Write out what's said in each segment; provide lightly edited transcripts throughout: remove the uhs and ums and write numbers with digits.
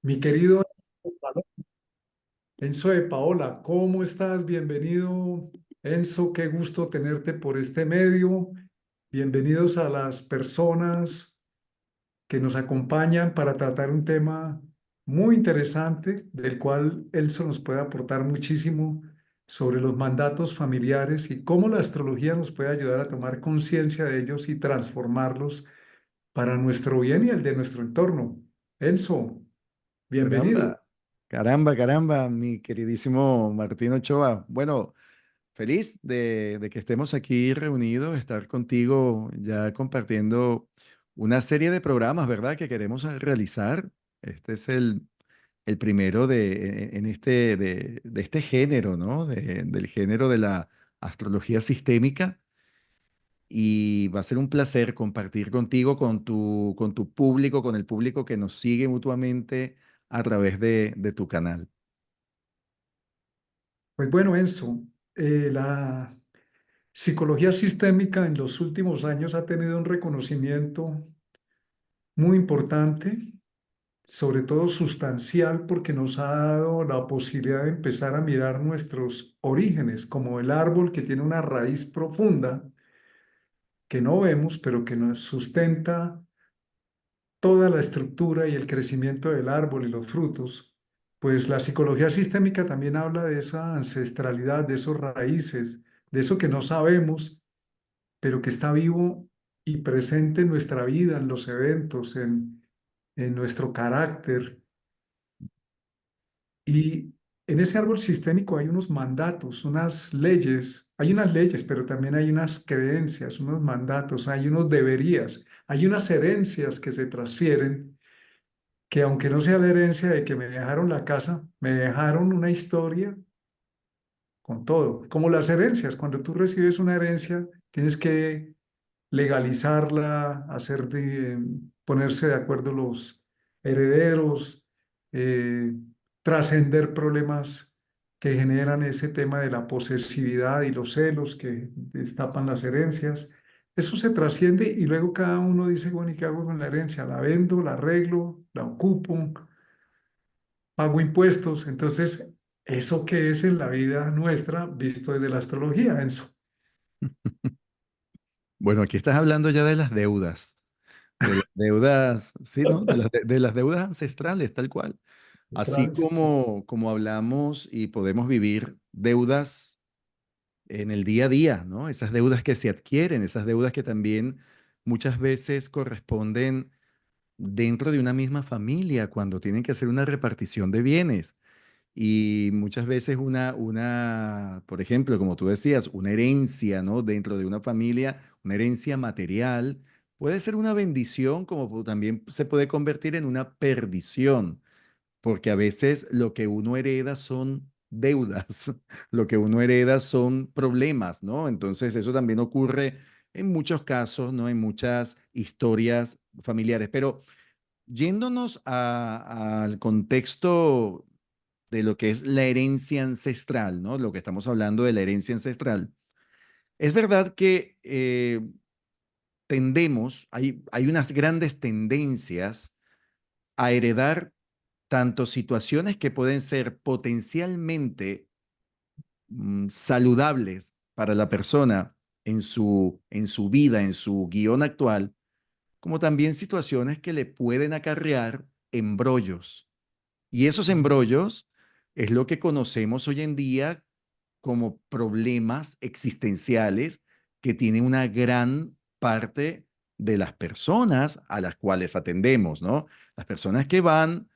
Mi querido Enzo de Paola, ¿cómo estás? Bienvenido, Enzo, qué gusto tenerte por este medio. Bienvenidos a las personas que nos acompañan para tratar un tema muy interesante, del cual Enzo nos puede aportar muchísimo sobre los mandatos familiares y cómo la astrología nos puede ayudar a tomar conciencia de ellos y transformarlos para nuestro bien y el de nuestro entorno. Enzo, bienvenido. Caramba, caramba, mi queridísimo Martín Ochoa. Bueno, feliz de que estemos aquí reunidos, estar contigo ya compartiendo una serie de programas, ¿verdad? Que queremos realizar. Este es el primero en este, de este género, ¿no? Del género de la astrología sistémica. Y va a ser un placer compartir contigo, con tu público, con el público que nos sigue mutuamente a través de tu canal. Pues bueno, Enzo, la psicología sistémica en los últimos años ha tenido un reconocimiento muy importante, sobre todo sustancial, porque nos ha dado la posibilidad de empezar a mirar nuestros orígenes, como el árbol que tiene una raíz profunda que no vemos, pero que nos sustenta toda la estructura y el crecimiento del árbol y los frutos. Pues la psicología sistémica también habla de esa ancestralidad, de esos raíces, de eso que no sabemos pero que está vivo y presente en nuestra vida, en los eventos, en nuestro carácter. Y en ese árbol sistémico hay unos mandatos, unas leyes, hay unas leyes, pero también hay unas creencias, unos mandatos, hay unos deberías, hay unas herencias que se transfieren, que aunque no sea la herencia de que me dejaron la casa, me dejaron una historia con todo, como las herencias. Cuando tú recibes una herencia, tienes que legalizarla, ponerse de acuerdo los herederos, eh, trascender problemas que generan ese tema de la posesividad y los celos que destapan las herencias. Eso se trasciende y luego cada uno dice, bueno, ¿y qué hago con la herencia? ¿La vendo, la arreglo, la ocupo, pago impuestos? Entonces, ¿eso qué es en la vida nuestra visto desde la astrología, Enzo? Bueno, aquí estás hablando ya de las deudas, sí, ¿no? De las deudas ancestrales, tal cual. Así como hablamos y podemos vivir deudas en el día a día, ¿no? Esas deudas que se adquieren, esas deudas que también muchas veces corresponden dentro de una misma familia cuando tienen que hacer una repartición de bienes. Y muchas veces por ejemplo, como tú decías, una herencia, ¿no? Dentro de una familia, una herencia material, puede ser una bendición como también se puede convertir en una perdición, porque a veces lo que uno hereda son deudas, lo que uno hereda son problemas, ¿no? Entonces eso también ocurre en muchos casos, ¿no? En muchas historias familiares. Pero yéndonos al contexto de lo que es la herencia ancestral, ¿no? Lo que estamos hablando de la herencia ancestral. Es verdad que hay unas grandes tendencias a heredar tanto situaciones que pueden ser potencialmente saludables para la persona en su vida, en su guión actual, como también situaciones que le pueden acarrear embrollos. Y esos embrollos es lo que conocemos hoy en día como problemas existenciales que tiene una gran parte de las personas a las cuales atendemos, ¿no? Las personas que van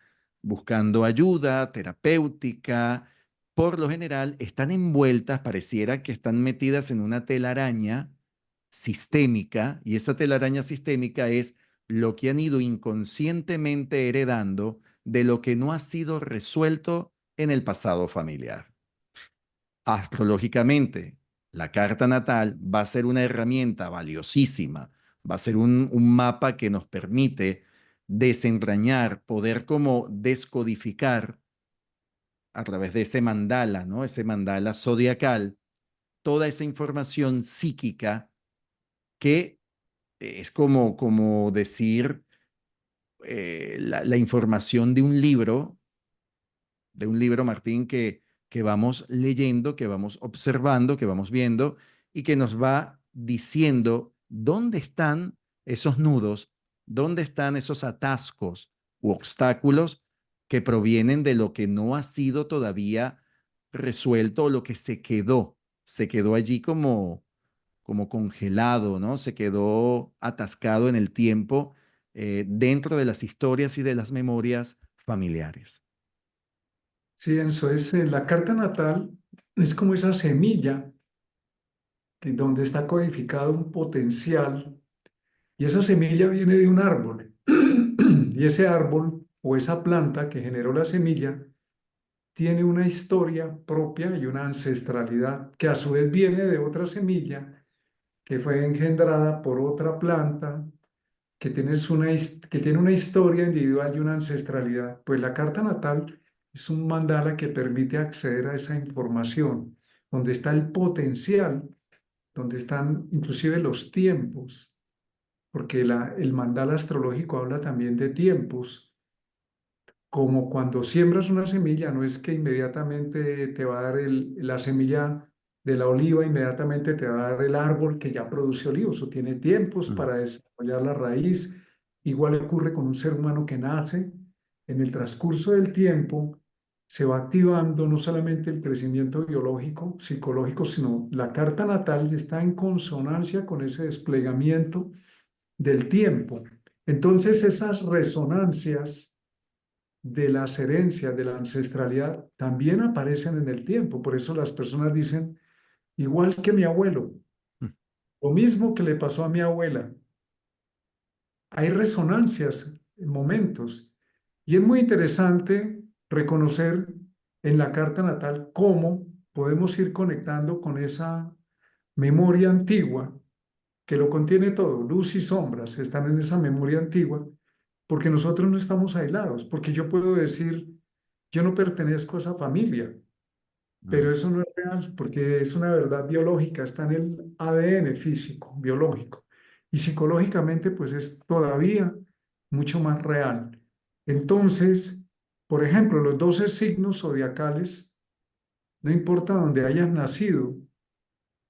buscando ayuda terapéutica, por lo general están envueltas, pareciera que están metidas en una telaraña sistémica, y esa telaraña sistémica es lo que han ido inconscientemente heredando de lo que no ha sido resuelto en el pasado familiar. Astrológicamente, la carta natal va a ser una herramienta valiosísima, va a ser un mapa que nos permite desentrañar, poder como descodificar a través de ese mandala, ¿no? Ese mandala zodiacal, toda esa información psíquica que es como decir la información de un libro, Martín, que vamos leyendo, que vamos observando, que vamos viendo y que nos va diciendo dónde están esos nudos, dónde están esos atascos u obstáculos que provienen de lo que no ha sido todavía resuelto o lo que se quedó allí como congelado, ¿no? Se quedó atascado en el tiempo dentro de las historias y de las memorias familiares. Sí, eso es, la carta natal es como esa semilla donde está codificado un potencial y esa semilla viene de un árbol. Y ese árbol o esa planta que generó la semilla tiene una historia propia y una ancestralidad que a su vez viene de otra semilla que fue engendrada por otra planta que tiene una historia individual y una ancestralidad. Pues la carta natal es un mandala que permite acceder a esa información, donde está el potencial, donde están inclusive los tiempos, porque el mandala astrológico habla también de tiempos como cuando siembras una semilla, no es que inmediatamente te va a dar la semilla de la oliva, inmediatamente te va a dar el árbol que ya produce olivos, o tiene tiempos Mm, para desarrollar la raíz. Igual ocurre con un ser humano que nace. En el transcurso del tiempo se va activando no solamente el crecimiento biológico, psicológico, sino la carta natal está en consonancia con ese desplegamiento del tiempo. Entonces esas resonancias de las herencias, de la ancestralidad, también aparecen en el tiempo. Por eso las personas dicen, igual que mi abuelo, mm, lo mismo que le pasó a mi abuela. Hay resonancias en momentos. Y es muy interesante reconocer en la carta natal cómo podemos ir conectando con esa memoria antigua que lo contiene todo. Luz y sombras están en esa memoria antigua porque nosotros no estamos aislados, porque yo puedo decir, yo no pertenezco a esa familia, pero mm, eso no es real, porque es una verdad biológica, está en el ADN físico, biológico, y psicológicamente pues es todavía mucho más real. Entonces, por ejemplo, los 12 signos zodiacales, no importa dónde hayas nacido,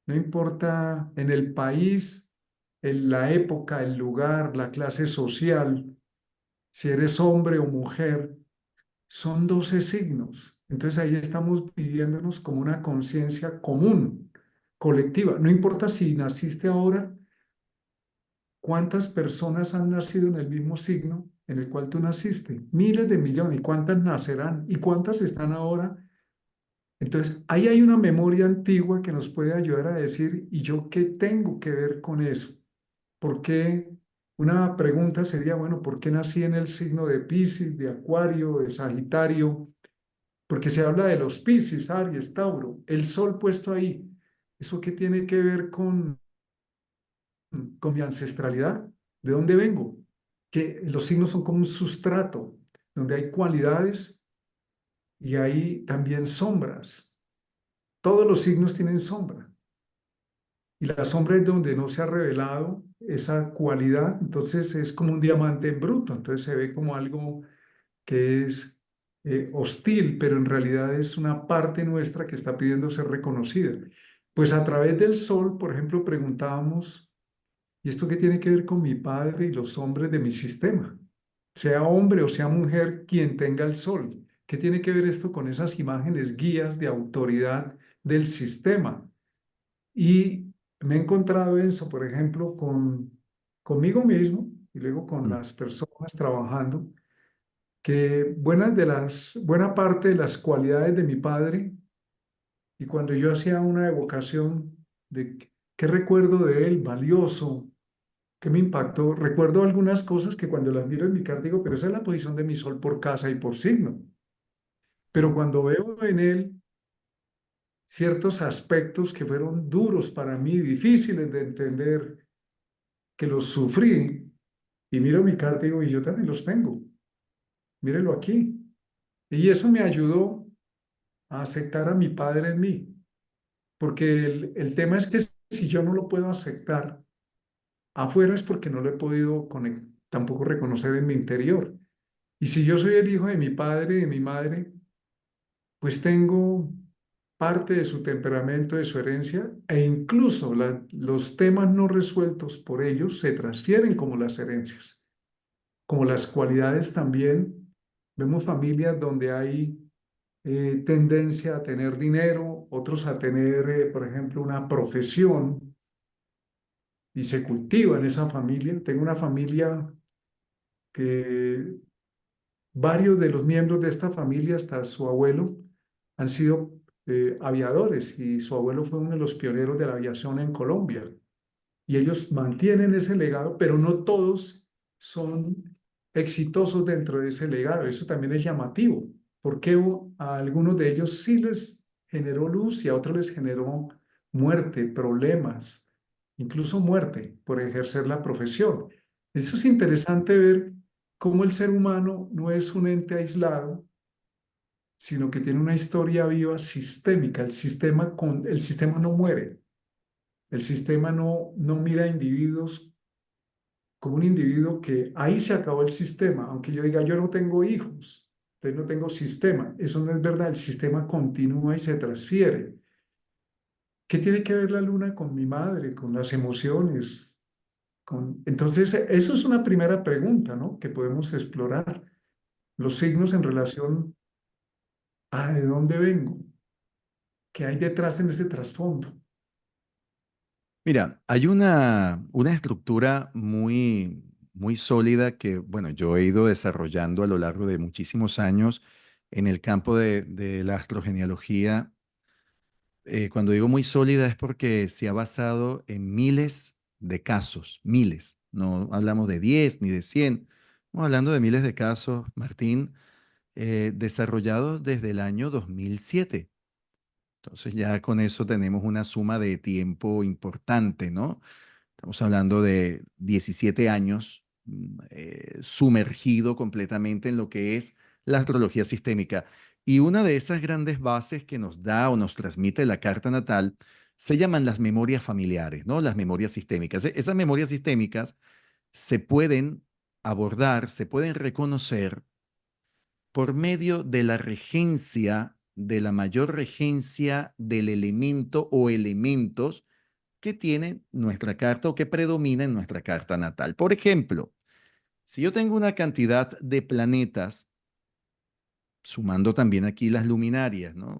no importa en el país, en la época, el lugar, la clase social, si eres hombre o mujer, son 12 signos. Entonces ahí estamos viviéndonos como una conciencia común, colectiva. No importa si naciste ahora, cuántas personas han nacido en el mismo signo en el cual tú naciste. Miles de millones. ¿Y cuántas nacerán? ¿Y cuántas están ahora? Entonces ahí hay una memoria antigua que nos puede ayudar a decir, ¿y yo qué tengo que ver con eso? ¿Por qué? Una pregunta sería, bueno, ¿por qué nací en el signo de Piscis, de Acuario, de Sagitario? Porque se habla de los Piscis, Aries, Tauro, el sol puesto ahí. ¿Eso qué tiene que ver con mi ancestralidad? ¿De dónde vengo? Que los signos son como un sustrato, donde hay cualidades y hay también sombras. Todos los signos tienen sombra. Y la sombra es donde no se ha revelado esa cualidad, entonces es como un diamante en bruto, entonces se ve como algo que es hostil, pero en realidad es una parte nuestra que está pidiendo ser reconocida. Pues a través del sol, por ejemplo, preguntábamos, ¿y esto qué tiene que ver con mi padre y los hombres de mi sistema? Sea hombre o sea mujer, quien tenga el sol. ¿Qué tiene que ver esto con esas imágenes guías de autoridad del sistema? Y me he encontrado eso, por ejemplo, conmigo mismo y luego con mm. las personas trabajando que buena parte de las cualidades de mi padre, y cuando yo hacía una evocación de qué recuerdo de él, valioso, que me impactó, recuerdo algunas cosas que cuando las miro en mi carta digo, pero esa es la posición de mi sol por casa y por signo. Pero cuando veo en él ciertos aspectos que fueron duros para mí, difíciles de entender, que los sufrí, y miro mi carta y digo, y yo también los tengo, mírelo aquí. Y eso me ayudó a aceptar a mi padre en mí, porque el tema es que si yo no lo puedo aceptar afuera es porque no lo he podido tampoco reconocer en mi interior. Y si yo soy el hijo de mi padre y de mi madre, pues tengo parte de su temperamento, de su herencia, e incluso los temas no resueltos por ellos se transfieren como las herencias, como las cualidades también. Vemos familias donde hay tendencia a tener dinero, otros a tener, por ejemplo, una profesión y se cultiva en esa familia. Tengo una familia que varios de los miembros de esta familia, hasta su abuelo, han sido aviadores y su abuelo fue uno de los pioneros de la aviación en Colombia. Y ellos mantienen ese legado, pero no todos son exitosos dentro de ese legado. Eso también es llamativo, porque a algunos de ellos sí les generó luz y a otros les generó muerte, problemas, incluso muerte por ejercer la profesión. Eso es interesante ver cómo el ser humano no es un ente aislado, sino que tiene una historia viva sistémica. El sistema no muere. El sistema no mira a individuos como un individuo que ahí se acabó el sistema, aunque yo diga yo no tengo hijos, entonces no tengo sistema. Eso no es verdad, el sistema continúa y se transfiere. ¿Qué tiene que ver la luna con mi madre, con las emociones? Entonces, eso es una primera pregunta, ¿no? Que podemos explorar. Los signos en relación a de dónde vengo, qué hay detrás en ese trasfondo. Mira, hay una estructura muy sólida que, bueno, yo he ido desarrollando a lo largo de muchísimos años en el campo de la astrogenealogía. Cuando digo muy sólida es porque se ha basado en miles de casos, miles. No hablamos de 10 ni de 100. Estamos hablando de miles de casos, Martín, desarrollados desde el año 2007. Entonces ya con eso tenemos una suma de tiempo importante, ¿no? Estamos hablando de 17 años sumergido completamente en lo que es la astrología sistémica. Y una de esas grandes bases que nos da o nos transmite la carta natal se llaman las memorias familiares, ¿no? Las memorias sistémicas. Esas memorias sistémicas se pueden abordar, se pueden reconocer por medio de la regencia, de la mayor regencia del elemento o elementos que tiene nuestra carta o que predomina en nuestra carta natal. Por ejemplo, si yo tengo una cantidad de planetas, sumando también aquí las luminarias, ¿no?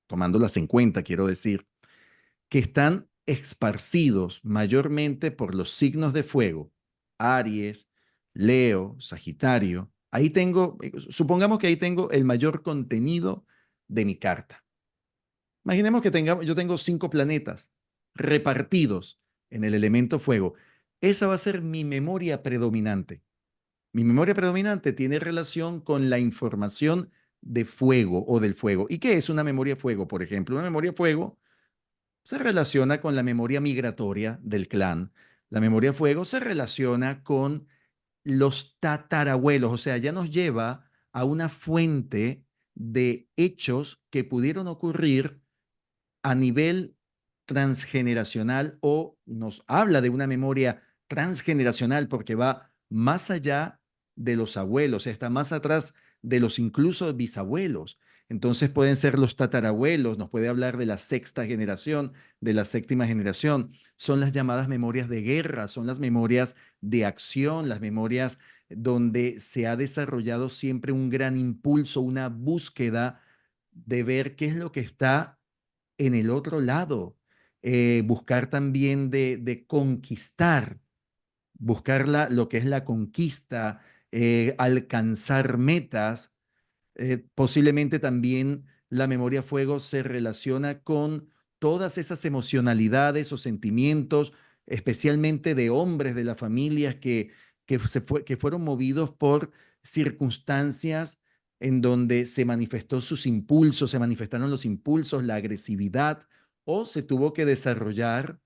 Tomándolas en cuenta, quiero decir, que están esparcidos mayormente por los signos de fuego, Aries, Leo, Sagitario. Ahí tengo, supongamos que ahí tengo el mayor contenido de mi carta. Imaginemos que yo tengo 5 planetas repartidos en el elemento fuego. Esa va a ser mi memoria predominante. Mi memoria predominante tiene relación con la información de fuego o del fuego. ¿Y qué es una memoria fuego? Por ejemplo, una memoria fuego se relaciona con la memoria migratoria del clan. La memoria fuego se relaciona con los tatarabuelos, o sea, ya nos lleva a una fuente de hechos que pudieron ocurrir a nivel transgeneracional o nos habla de una memoria transgeneracional porque va más allá de los abuelos, está más atrás de los incluso bisabuelos. Entonces pueden ser los tatarabuelos, nos puede hablar de la sexta generación, de la séptima generación. Son las llamadas memorias de guerra, son las memorias de acción, las memorias donde se ha desarrollado siempre un gran impulso, una búsqueda de ver qué es lo que está en el otro lado, buscar también de conquistar, buscar lo que es la conquista, alcanzar metas. Posiblemente también la memoria fuego se relaciona con todas esas emocionalidades o sentimientos, especialmente de hombres de las familias que fueron movidos por circunstancias en donde se manifestó sus impulsos, se manifestaron los impulsos, la agresividad, o se tuvo que desarrollar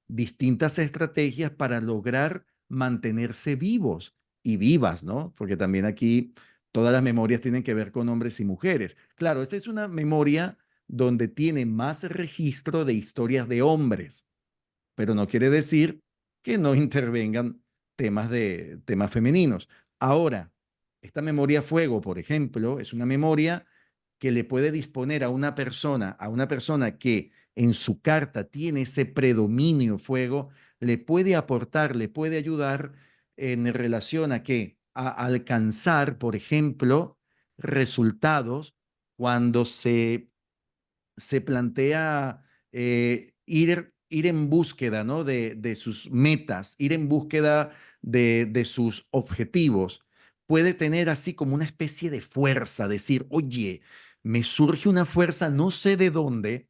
distintas estrategias para lograr mantenerse vivos y vivas, ¿no? Porque también aquí todas las memorias tienen que ver con hombres y mujeres. Claro, esta es una memoria donde tiene más registro de historias de hombres, pero no quiere decir que no intervengan temas femeninos. Ahora, esta memoria fuego, por ejemplo, es una memoria que le puede disponer a una persona que en su carta tiene ese predominio fuego, le puede aportar, le puede ayudar en relación a que a alcanzar, por ejemplo, resultados cuando se plantea ir en búsqueda, ¿no? de sus metas, ir en búsqueda de sus objetivos. Puede tener así como una especie de fuerza, decir, oye, me surge una fuerza, no sé de dónde,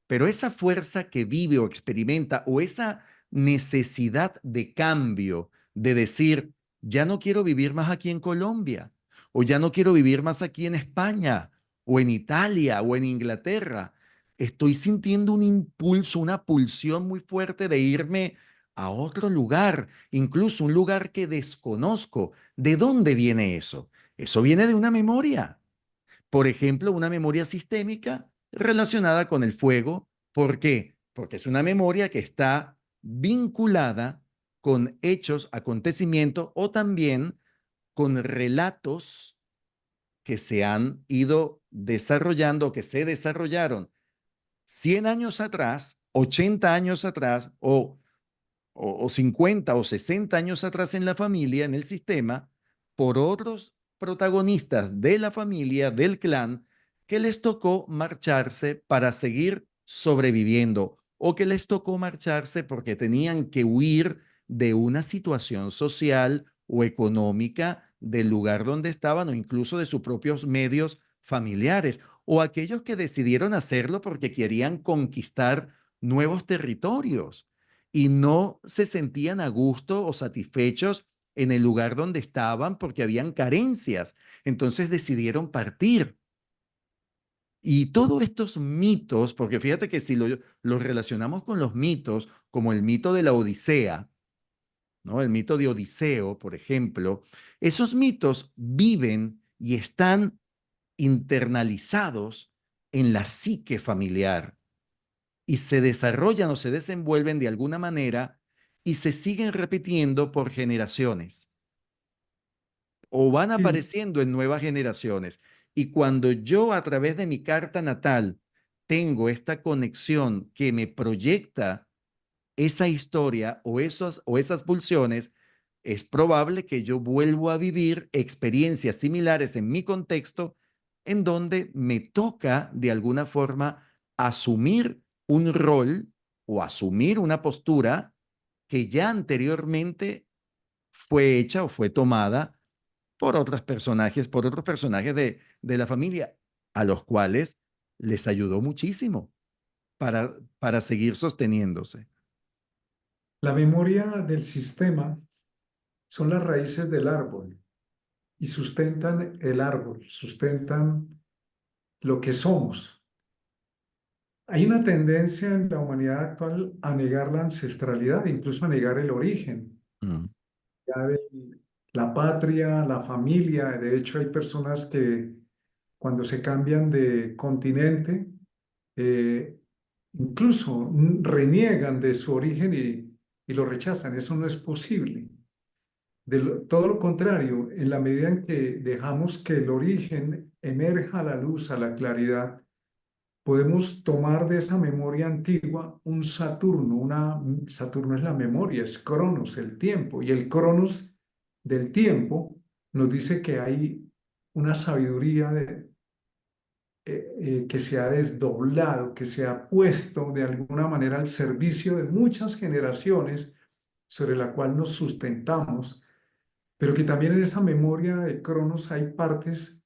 pero esa fuerza que vive o experimenta o esa necesidad de cambio, de decir, ya no quiero vivir más aquí en Colombia, o ya no quiero vivir más aquí en España, o en Italia, o en Inglaterra. Estoy sintiendo un impulso, una pulsión muy fuerte de irme a otro lugar, incluso un lugar que desconozco. ¿De dónde viene eso? Eso viene de una memoria. Por ejemplo, una memoria sistémica relacionada con el fuego. ¿Por qué? Porque es una memoria que está vinculada con hechos, acontecimientos o también con relatos que se han ido desarrollando, que se desarrollaron 100 años atrás, 80 años atrás o 50 o 60 años atrás en la familia, en el sistema, por otros protagonistas de la familia, del clan, que les tocó marcharse para seguir sobreviviendo o que les tocó marcharse porque tenían que huir de una situación social o económica del lugar donde estaban o incluso de sus propios medios familiares o aquellos que decidieron hacerlo porque querían conquistar nuevos territorios y no se sentían a gusto o satisfechos en el lugar donde estaban porque habían carencias. Entonces decidieron partir. Y todos estos mitos, porque fíjate que si lo relacionamos con los mitos, como el mito de la Odisea, ¿no? El mito de Odiseo, por ejemplo, esos mitos viven y están internalizados en la psique familiar y se desarrollan o se desenvuelven de alguna manera y se siguen repitiendo por generaciones o van Sí, apareciendo en nuevas generaciones. Y cuando yo a través de mi carta natal tengo esta conexión que me proyecta esa historia o esas pulsiones, es probable que yo vuelva a vivir experiencias similares en mi contexto en donde me toca de alguna forma asumir un rol o asumir una postura que ya anteriormente fue hecha o fue tomada por otros personajes de la familia, a los cuales les ayudó muchísimo para seguir sosteniéndose. la memoria del sistema son las raíces del árbol y sustentan el árbol, sustentan lo que somos. Hay una tendencia en la humanidad actual a negar la ancestralidad, incluso a negar el origen, Mm, ya de la patria, la familia. De hecho, hay personas que cuando se cambian de continente, eh, incluso reniegan de su origen y lo rechazan. Eso no es posible. Todo lo contrario, en la medida en que dejamos que el origen emerja a la luz, a la claridad, podemos tomar de esa memoria antigua un Saturno. Saturno es la memoria, es Cronos, el tiempo. Y el Cronos del tiempo nos dice que hay una sabiduría que se ha desdoblado, que se ha puesto de alguna manera al servicio de muchas generaciones sobre la cual nos sustentamos, pero que también en esa memoria de Cronos hay partes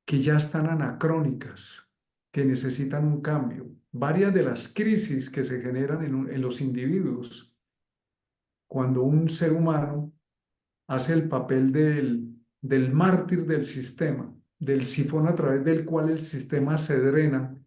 que ya están anacrónicas, que necesitan un cambio. Varias de las crisis que se generan en los individuos, cuando un ser humano hace el papel del mártir del sistema, del sifón a través del cual el sistema se drena,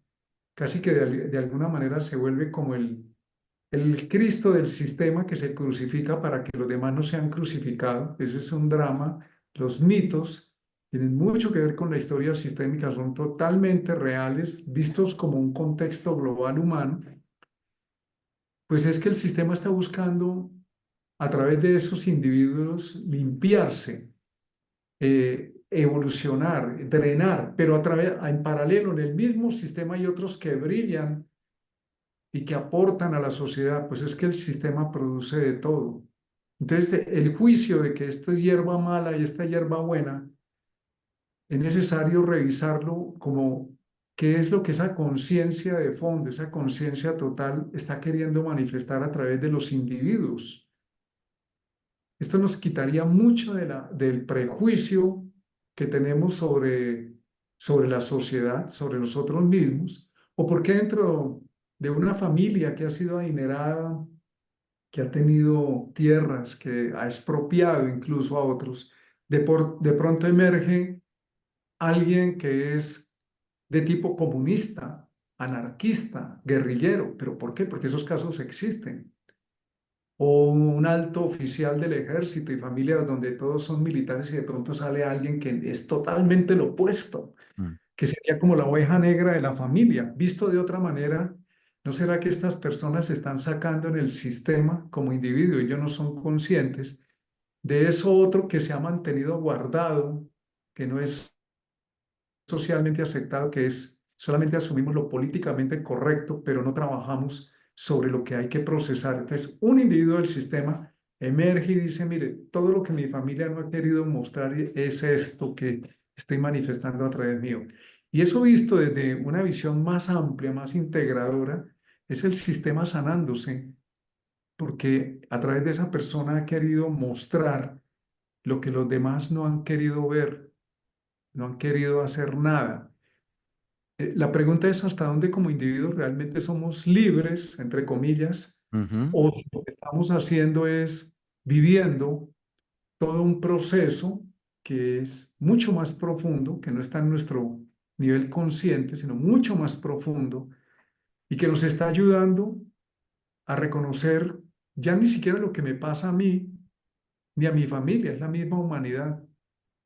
casi que de alguna manera se vuelve como el Cristo del sistema que se crucifica para que los demás no sean crucificados. Ese es un drama. Los mitos tienen mucho que ver con la historia sistémica, son totalmente reales, vistos como un contexto global humano. Pues es que el sistema está buscando a través de esos individuos limpiarse, evolucionar, drenar, pero en paralelo en el mismo sistema hay otros que brillan y que aportan a la sociedad, pues es que el sistema produce de todo. Entonces, el juicio de que esta es hierba mala y esta hierba buena, es necesario revisarlo como qué es lo que esa conciencia de fondo, esa conciencia total está queriendo manifestar a través de los individuos. Esto nos quitaría mucho del prejuicio que tenemos sobre la sociedad, sobre nosotros mismos, o porque dentro de una familia que ha sido adinerada, que ha tenido tierras, que ha expropiado incluso a otros, de pronto emerge alguien que es de tipo comunista, anarquista, guerrillero. ¿Pero por qué? Porque esos casos existen. O un alto oficial del ejército y familias donde todos son militares y de pronto sale alguien que es totalmente lo opuesto, Mm. que sería como la oveja negra de la familia. Visto de otra manera, ¿no será que estas personas se están sacando en el sistema como individuo y ellos no son conscientes de eso otro que se ha mantenido guardado, que no es socialmente aceptado, que es solamente asumimos lo políticamente correcto, pero no trabajamos sobre lo que hay que procesar? Entonces, un individuo del sistema emerge y dice, mire, todo lo que mi familia no ha querido mostrar es esto que estoy manifestando a través mío. Y eso visto desde una visión más amplia, más integradora, es el sistema sanándose, porque a través de esa persona ha querido mostrar lo que los demás no han querido ver, no han querido hacer nada. La pregunta es hasta dónde como individuos realmente somos libres, entre comillas, Ujú. o lo que estamos haciendo es viviendo todo un proceso que es mucho más profundo, que no está en nuestro nivel consciente, sino mucho más profundo, y que nos está ayudando a reconocer ya ni siquiera lo que me pasa a mí ni a mi familia, es la misma humanidad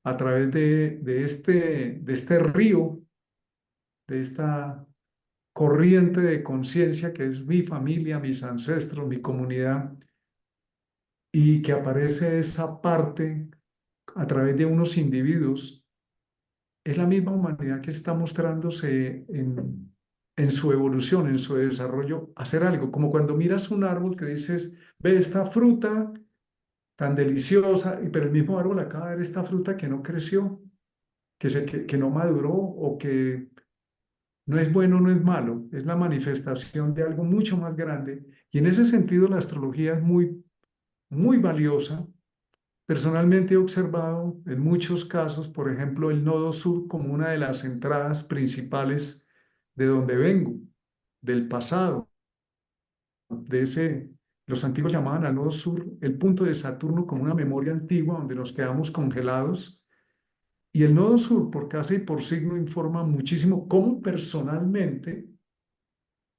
a través de este río, de esta corriente de conciencia que es mi familia, mis ancestros, mi comunidad, y que aparece esa parte a través de unos individuos. Es la misma humanidad que está mostrándose en su evolución, en su desarrollo, hacer algo, como cuando miras un árbol que dices, ve esta fruta tan deliciosa, pero el mismo árbol acaba de ver esta fruta que no creció, que no maduró o que no es bueno, no es malo, es la manifestación de algo mucho más grande. Y en ese sentido la astrología es muy, muy valiosa. Personalmente he observado en muchos casos, por ejemplo, el nodo sur como una de las entradas principales de donde vengo, del pasado, los antiguos llamaban al nodo sur el punto de Saturno como una memoria antigua donde nos quedamos congelados. Y el nodo sur, por casa y por signo, informa muchísimo cómo personalmente,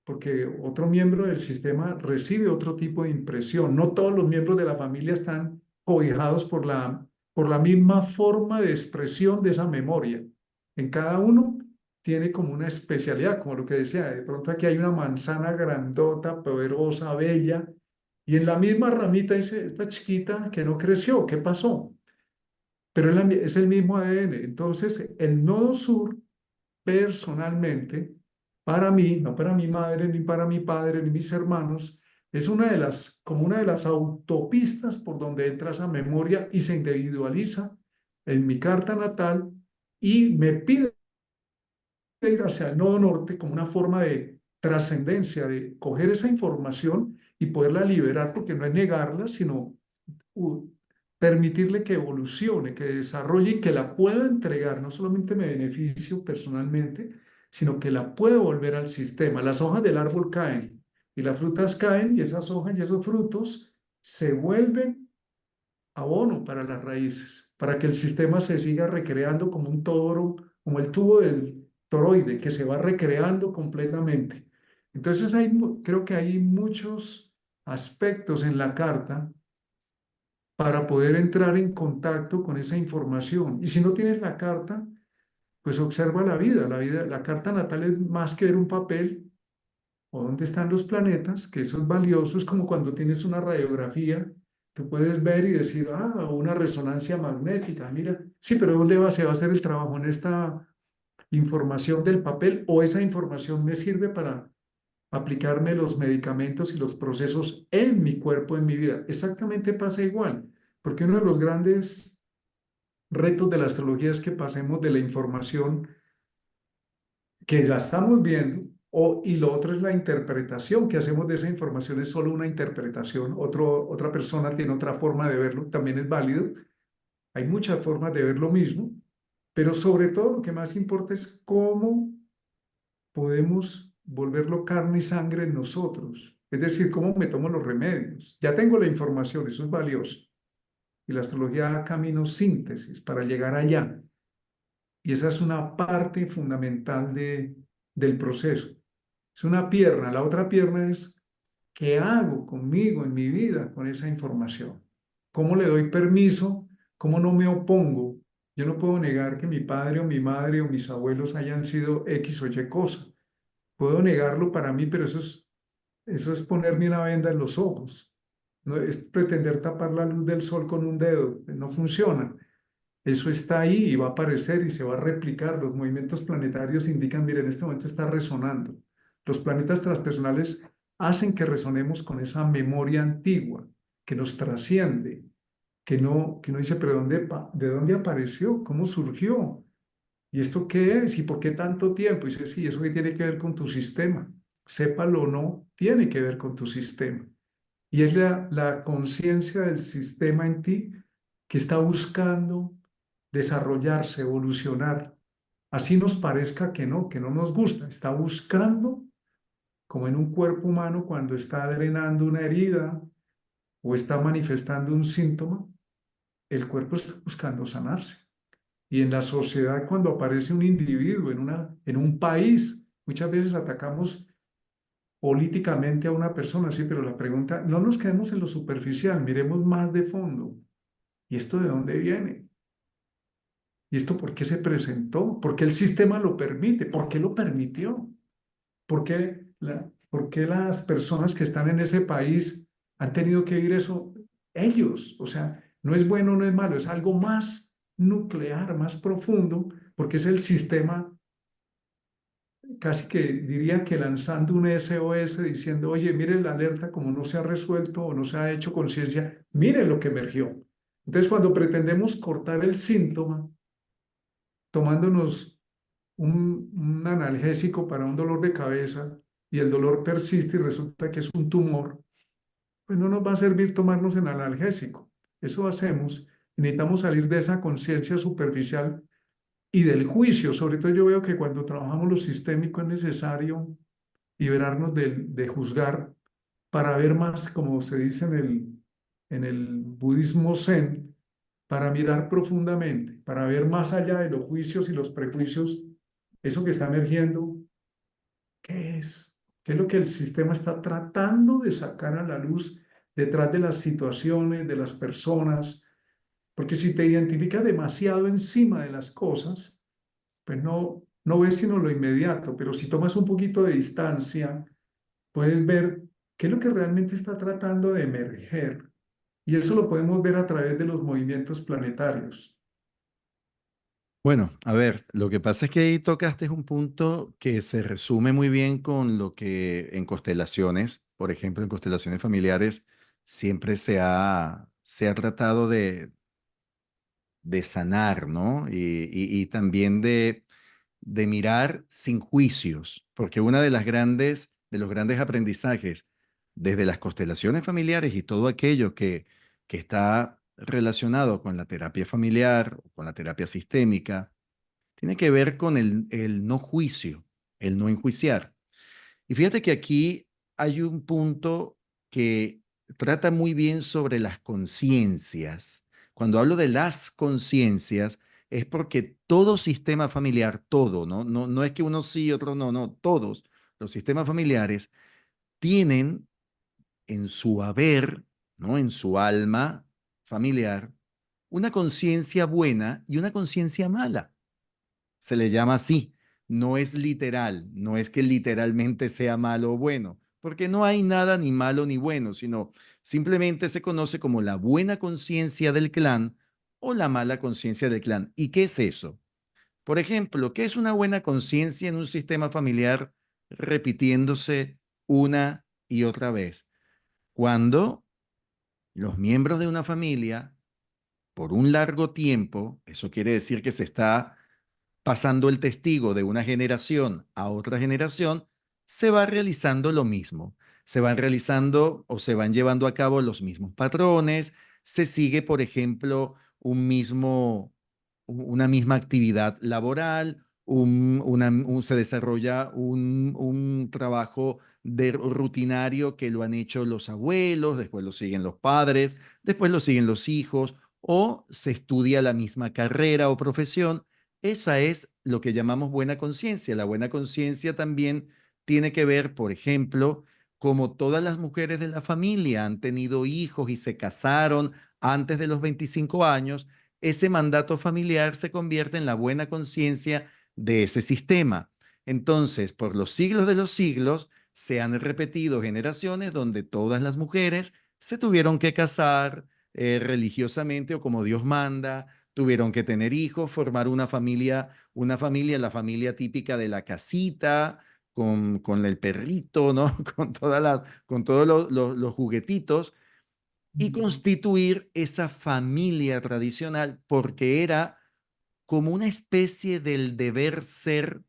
porque otro miembro del sistema recibe otro tipo de impresión. No todos los miembros de la familia están cobijados por la misma forma de expresión de esa memoria. En cada uno tiene como una especialidad, como lo que decía, de pronto aquí hay una manzana grandota, poderosa, bella, y en la misma ramita dice, esta chiquita que no creció, ¿qué pasó? Pero es el mismo ADN. Entonces, el nodo sur personalmente, para mí, no para mi madre, ni para mi padre, ni mis hermanos, es como una de las autopistas por donde entra esa memoria y se individualiza en mi carta natal y me pide ir hacia el nodo norte como una forma de trascendencia, de coger esa información y poderla liberar, porque no es negarla, sino uh, permitirle que evolucione, que desarrolle y que la pueda entregar. No solamente me beneficio personalmente, sino que la puedo volver al sistema. Las hojas del árbol caen y las frutas caen y esas hojas y esos frutos se vuelven abono para las raíces, para que el sistema se siga recreando como un toro, como el tubo del toroide, que se va recreando completamente. Entonces creo que hay muchos aspectos en la carta para poder entrar en contacto con esa información. Y si no tienes la carta, pues observa la vida. La carta natal es más que ver un papel o dónde están los planetas, que eso es valioso, es como cuando tienes una radiografía Tú puedes ver y decir, ah, una resonancia magnética, mira, sí, pero se va a hacer el trabajo en esta información del papel o esa información me sirve para aplicarme los medicamentos y los procesos en mi cuerpo, en mi vida. Exactamente pasa igual, porque uno de los grandes retos de la astrología es que pasemos de la información que ya estamos viendo, y lo otro es la interpretación que hacemos de esa información, es solo una interpretación, otra persona tiene otra forma de verlo, también es válido, hay muchas formas de ver lo mismo, pero sobre todo lo que más importa es cómo podemos volverlo carne y sangre en nosotros, es decir, cómo me tomo los remedios. Ya tengo la información, eso es valioso, y la astrología da caminos síntesis para llegar allá. Y esa es una parte fundamental del proceso. Es una pierna. La otra pierna es qué hago conmigo en mi vida con esa información. ¿Cómo le doy permiso? ¿Cómo no me opongo? Yo no puedo negar que mi padre o mi madre o mis abuelos hayan sido X o Y cosa. Puedo negarlo para mí, pero eso es ponerme una venda en los ojos. No es pretender tapar la luz del sol con un dedo. No funciona. Eso está ahí y va a aparecer y se va a replicar. Los movimientos planetarios indican, mire, en este momento está resonando. Los planetas transpersonales hacen que resonemos con esa memoria antigua que nos trasciende, que no dice, pero ¿de dónde apareció? ¿Cómo surgió? ¿Y esto qué es? ¿Y por qué tanto tiempo? Y dice, sí, eso que tiene que ver con tu sistema. Sépalo o no, tiene que ver con tu sistema. Y es la conciencia del sistema en ti que está buscando desarrollarse, evolucionar. Así nos parezca que no nos gusta. Está buscando, como en un cuerpo humano, cuando está drenando una herida o está manifestando un síntoma, el cuerpo está buscando sanarse. Y en la sociedad, cuando aparece un individuo en un país, muchas veces atacamos políticamente a una persona, sí, pero la pregunta, no nos quedemos en lo superficial, miremos más de fondo. ¿Y esto de dónde viene? ¿Y esto por qué se presentó? ¿Por qué el sistema lo permite? ¿Por qué lo permitió? ¿Por qué las personas que están en ese país han tenido que vivir eso? Ellos, o sea, no es bueno, no es malo, es algo más nuclear, más profundo, porque es el sistema casi que diría que lanzando un SOS diciendo, oye, mire la alerta como no se ha resuelto o no se ha hecho conciencia, mire lo que emergió. Entonces, cuando pretendemos cortar el síntoma, tomándonos un analgésico para un dolor de cabeza y el dolor persiste y resulta que es un tumor, pues no nos va a servir tomarnos el analgésico. Eso hacemos. Necesitamos salir de esa conciencia superficial y del juicio. Sobre todo yo veo que cuando trabajamos lo sistémico es necesario liberarnos de juzgar para ver más, como se dice en el budismo zen, para mirar profundamente, para ver más allá de los juicios y los prejuicios, eso que está emergiendo, ¿qué es? ¿Qué es lo que el sistema está tratando de sacar a la luz detrás de las situaciones, de las personas? Porque si te identificas demasiado encima de las cosas, pues no ves sino lo inmediato, pero si tomas un poquito de distancia, puedes ver qué es lo que realmente está tratando de emerger. Y eso lo podemos ver a través de los movimientos planetarios. Bueno, a ver, lo que pasa es que ahí tocaste un punto que se resume muy bien con lo que en constelaciones, por ejemplo, en constelaciones familiares, siempre se ha tratado de sanar, ¿no? Y también de mirar sin juicios, porque una de los grandes aprendizajes desde las constelaciones familiares y todo aquello que está relacionado con la terapia familiar, con la terapia sistémica, tiene que ver con el no juicio, el no enjuiciar. Y fíjate que aquí hay un punto que trata muy bien sobre las conciencias. Cuando hablo de las conciencias, es porque todo sistema familiar, todo, ¿no? No es que uno sí y otro no, no, todos los sistemas familiares tienen en su haber, ¿no? En su alma familiar, una conciencia buena y una conciencia mala. Se le llama así. No es literal, no es que literalmente sea malo o bueno, porque no hay nada ni malo ni bueno, sino simplemente se conoce como la buena conciencia del clan o la mala conciencia del clan. ¿Y qué es eso? Por ejemplo, ¿qué es una buena conciencia en un sistema familiar repitiéndose una y otra vez? Cuando los miembros de una familia, por un largo tiempo, eso quiere decir que se está pasando el testigo de una generación a otra generación, se va realizando lo mismo. Se van realizando o se van llevando a cabo los mismos patrones, se sigue, por ejemplo, una misma actividad laboral, se desarrolla un trabajo rutinario que lo han hecho los abuelos, después lo siguen los padres, después lo siguen los hijos, o se estudia la misma carrera o profesión. Esa es lo que llamamos buena conciencia. La buena conciencia también tiene que ver, por ejemplo, como todas las mujeres de la familia han tenido hijos y se casaron antes de los 25 años, ese mandato familiar se convierte en la buena conciencia de ese sistema. Entonces, por los siglos de los siglos, se han repetido generaciones donde todas las mujeres se tuvieron que casar religiosamente o como Dios manda, tuvieron que tener hijos, formar la familia típica de la casita, con el perrito, ¿no? Con todos los juguetitos, y constituir esa familia tradicional porque era como una especie del deber ser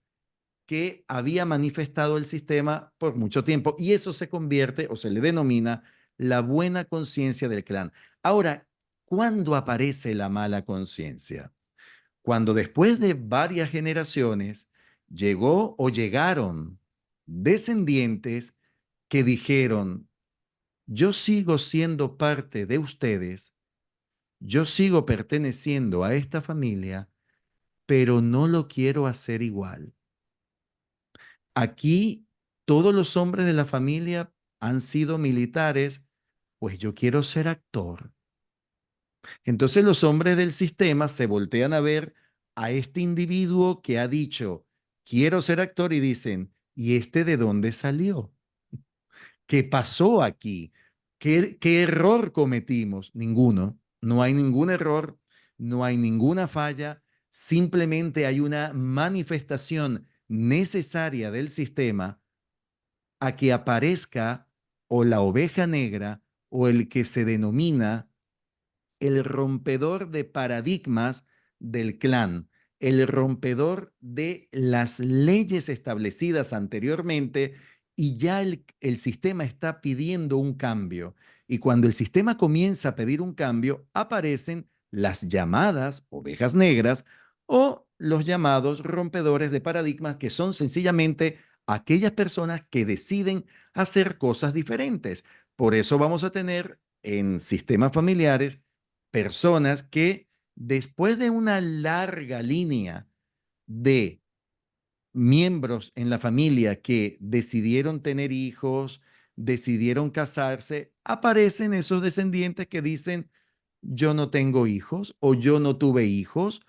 que había manifestado el sistema por mucho tiempo y eso se convierte o se le denomina la buena conciencia del clan. Ahora, ¿cuándo aparece la mala conciencia? Cuando después de varias generaciones llegó o llegaron descendientes que dijeron, yo sigo siendo parte de ustedes, yo sigo perteneciendo a esta familia, pero no lo quiero hacer igual. Aquí todos los hombres de la familia han sido militares, pues yo quiero ser actor. Entonces los hombres del sistema se voltean a ver a este individuo que ha dicho, quiero ser actor y dicen, ¿y este de dónde salió? ¿Qué pasó aquí? ¿Qué error cometimos? Ninguno. No hay ningún error, no hay ninguna falla, simplemente hay una manifestación necesaria del sistema a que aparezca o la oveja negra o el que se denomina el rompedor de paradigmas del clan, el rompedor de las leyes establecidas anteriormente y ya el sistema está pidiendo un cambio. Y cuando el sistema comienza a pedir un cambio, aparecen las llamadas ovejas negras o los llamados rompedores de paradigmas, que son sencillamente aquellas personas que deciden hacer cosas diferentes. Por eso vamos a tener en sistemas familiares personas que después de una larga línea de miembros en la familia que decidieron tener hijos, decidieron casarse, aparecen esos descendientes que dicen, yo no tengo hijos o yo no tuve hijos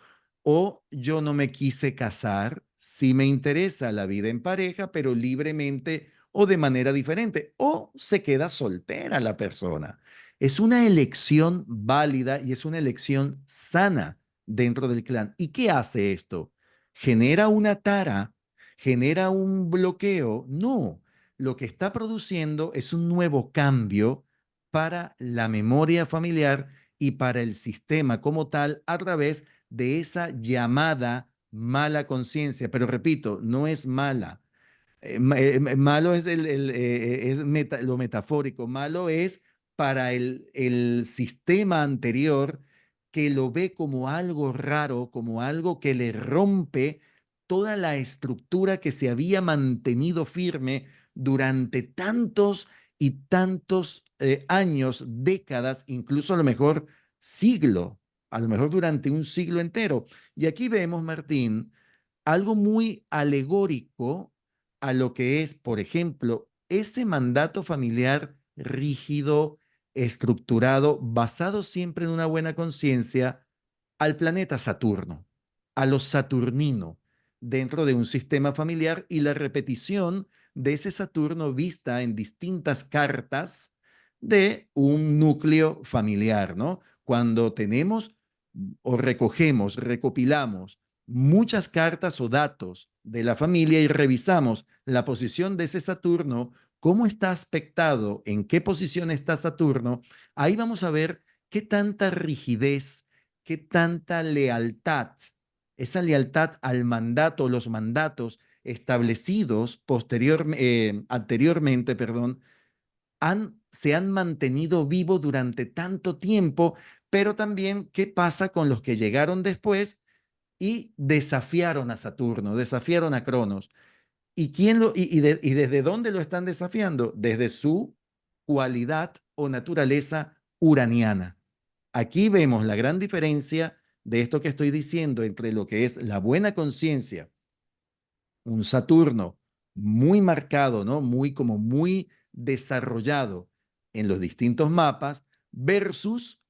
o yo no me quise casar, sí me interesa la vida en pareja, pero libremente o de manera diferente, o se queda soltera la persona. Es una elección válida y es una elección sana dentro del clan. ¿Y qué hace esto? ¿Genera una tara? ¿Genera un bloqueo? No. Lo que está produciendo es un nuevo cambio para la memoria familiar y para el sistema como tal a través de esa llamada mala conciencia. Pero repito, no es mala. Malo es, lo metafórico, malo es para el sistema anterior que lo ve como algo raro, como algo que le rompe toda la estructura que se había mantenido firme durante tantos y tantos años, décadas, incluso a lo mejor siglo, a lo mejor durante un siglo entero. Y aquí vemos, Martín, algo muy alegórico a lo que es, por ejemplo, ese mandato familiar rígido, estructurado, basado siempre en una buena conciencia, al planeta Saturno, a lo saturnino, dentro de un sistema familiar y la repetición de ese Saturno vista en distintas cartas de un núcleo familiar, ¿no? Cuando tenemos o recogemos, recopilamos muchas cartas o datos de la familia y revisamos la posición de ese Saturno, cómo está aspectado, en qué posición está Saturno, ahí vamos a ver qué tanta rigidez, qué tanta lealtad, esa lealtad al mandato, los mandatos establecidos anteriormente, perdón, se han mantenido vivos durante tanto tiempo, pero también qué pasa con los que llegaron después y desafiaron a Saturno, desafiaron a Cronos. ¿Y desde dónde lo están desafiando? Desde su cualidad o naturaleza uraniana. Aquí vemos la gran diferencia de esto que estoy diciendo entre lo que es la buena conciencia, un Saturno muy marcado, ¿no? Muy desarrollado en los distintos mapas versus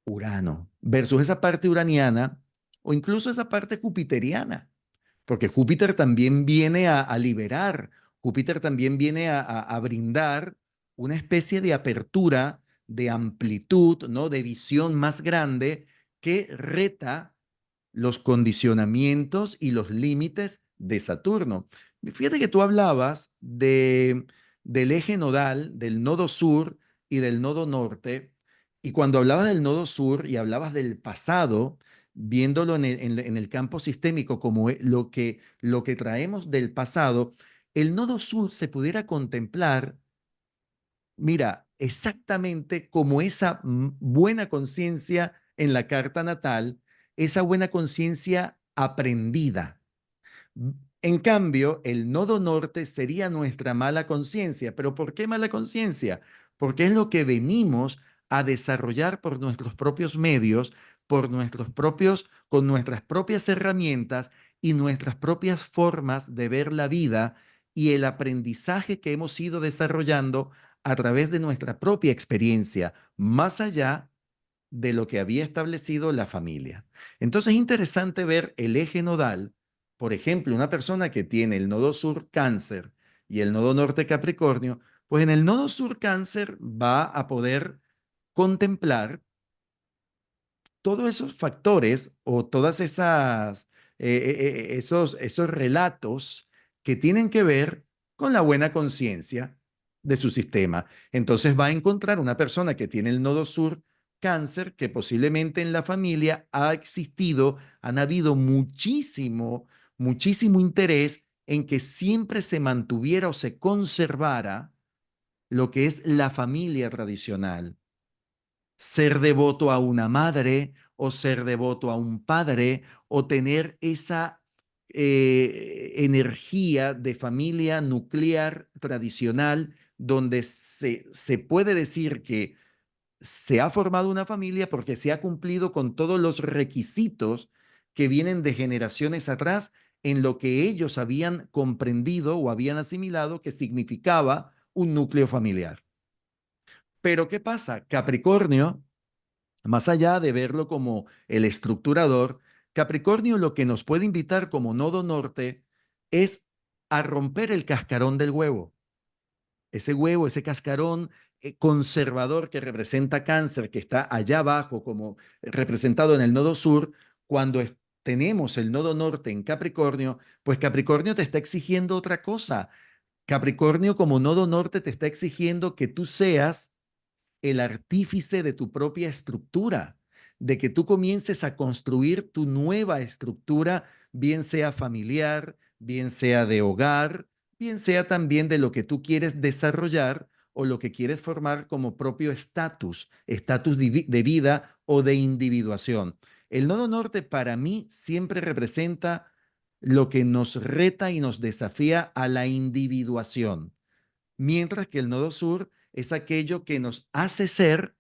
Urano, versus esa parte uraniana o incluso esa parte jupiteriana, porque Júpiter también viene a liberar, Júpiter también viene a brindar una especie de apertura, de amplitud, ¿no? De visión más grande que reta los condicionamientos y los límites de Saturno. Fíjate que tú hablabas del eje nodal, del nodo sur y del nodo norte, y cuando hablabas del nodo sur y hablabas del pasado, viéndolo en el campo sistémico como lo que traemos del pasado, el nodo sur se pudiera contemplar, mira, exactamente como esa buena conciencia en la carta natal, esa buena conciencia aprendida. En cambio, el nodo norte sería nuestra mala conciencia. ¿Pero por qué mala conciencia? Porque es lo que venimos a desarrollar por nuestros propios medios, con nuestras propias herramientas y nuestras propias formas de ver la vida y el aprendizaje que hemos ido desarrollando a través de nuestra propia experiencia, más allá de lo que había establecido la familia. Entonces es interesante ver el eje nodal. Por ejemplo, una persona que tiene el nodo sur Cáncer y el nodo norte Capricornio, pues en el nodo sur Cáncer va a poder contemplar todos esos factores o todas esos relatos que tienen que ver con la buena conciencia de su sistema. Entonces va a encontrar una persona que tiene el nodo sur cáncer, que posiblemente en la familia ha existido, han habido muchísimo interés en que siempre se mantuviera o se conservara lo que es la familia tradicional, ser devoto a una madre o ser devoto a un padre o tener esa energía de familia nuclear tradicional donde se puede decir que se ha formado una familia porque se ha cumplido con todos los requisitos que vienen de generaciones atrás en lo que ellos habían comprendido o habían asimilado que significaba un núcleo familiar. Pero ¿qué pasa? Capricornio, más allá de verlo como el estructurador, Capricornio lo que nos puede invitar como nodo norte es a romper el cascarón del huevo. Ese huevo, ese cascarón conservador que representa cáncer, que está allá abajo como representado en el nodo sur, cuando tenemos el nodo norte en Capricornio, pues Capricornio te está exigiendo otra cosa. Capricornio como nodo norte te está exigiendo que tú seas el artífice de tu propia estructura, de que tú comiences a construir tu nueva estructura, bien sea familiar, bien sea de hogar, bien sea también de lo que tú quieres desarrollar o lo que quieres formar como propio estatus de vida o de individuación. El nodo norte para mí siempre representa lo que nos reta y nos desafía a la individuación, mientras que el nodo sur es aquello que nos hace ser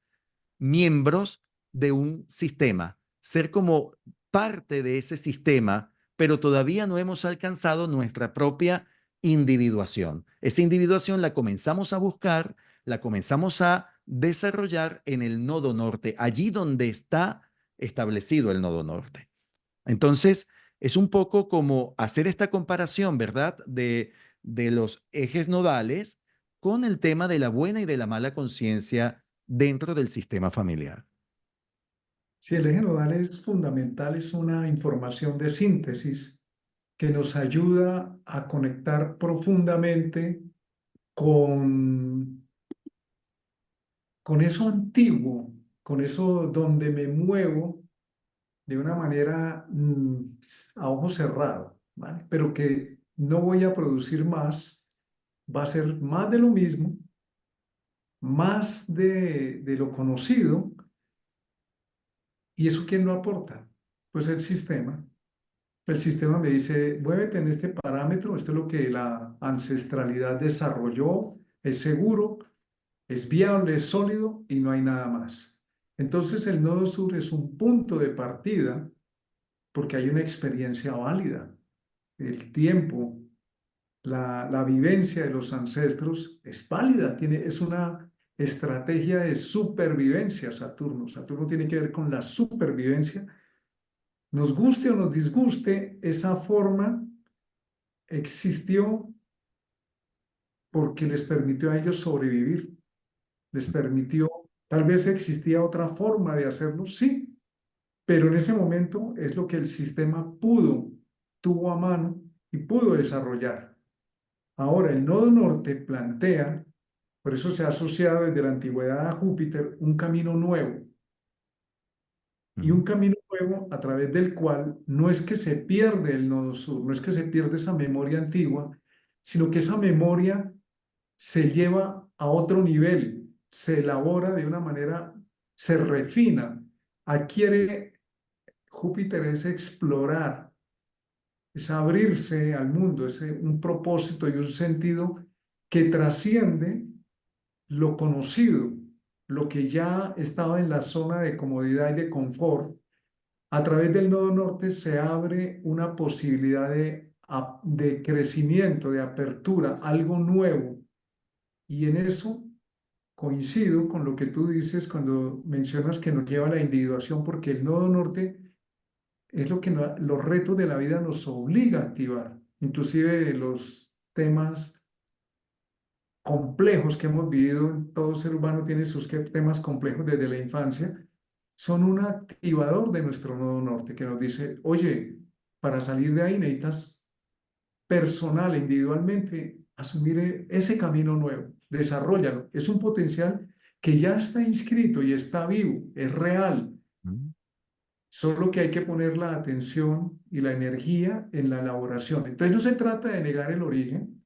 miembros de un sistema, ser como parte de ese sistema, pero todavía no hemos alcanzado nuestra propia individuación. Esa individuación la comenzamos a buscar, la comenzamos a desarrollar en el nodo norte, allí donde está establecido el nodo norte. Entonces, es un poco como hacer esta comparación, ¿verdad? de los ejes nodales con el tema de la buena y de la mala conciencia dentro del sistema familiar. Si el eje nodal es fundamental, es una información de síntesis que nos ayuda a conectar profundamente con, con eso antiguo, con eso donde me muevo de una manera a ojo cerrado, ¿vale? Pero que no voy a producir más, va a ser más de lo mismo, más de lo conocido. ¿Y eso quién lo aporta? Pues el sistema. El sistema me dice, muévete en este parámetro, esto es lo que la ancestralidad desarrolló, es seguro, es viable, es sólido y no hay nada más. Entonces el nodo sur es un punto de partida porque hay una experiencia válida. El tiempo, la vivencia de los ancestros es válida, es una estrategia de supervivencia Saturno. Saturno tiene que ver con la supervivencia. Nos guste o nos disguste, esa forma existió porque les permitió a ellos sobrevivir, les permitió, tal vez existía otra forma de hacerlo, sí, pero en ese momento es lo que el sistema tuvo a mano y pudo desarrollar. Ahora, el nodo norte plantea, por eso se ha asociado desde la antigüedad a Júpiter, un camino nuevo. Y Ujú, un camino nuevo a través del cual no es que se pierde el nodo sur, no es que se pierde esa memoria antigua, sino que esa memoria se lleva a otro nivel, se elabora de una manera, se refina, adquiere, Júpiter es explorar, es abrirse al mundo, es un propósito y un sentido que trasciende lo conocido, lo que ya estaba en la zona de comodidad y de confort. A través del nodo norte se abre una posibilidad de crecimiento, de apertura, algo nuevo. Y en eso coincido con lo que tú dices cuando mencionas que nos lleva a la individuación, porque el nodo norte es lo que los retos de la vida nos obliga a activar. Inclusive los temas complejos que hemos vivido, todo ser humano tiene sus temas complejos desde la infancia, son un activador de nuestro nodo norte que nos dice, oye, para salir de ahí necesitas personal, individualmente, asumir ese camino nuevo, desarrollalo. Es un potencial que ya está inscrito y está vivo, es real, ujú, solo que hay que poner la atención y la energía en la elaboración. Entonces no se trata de negar el origen,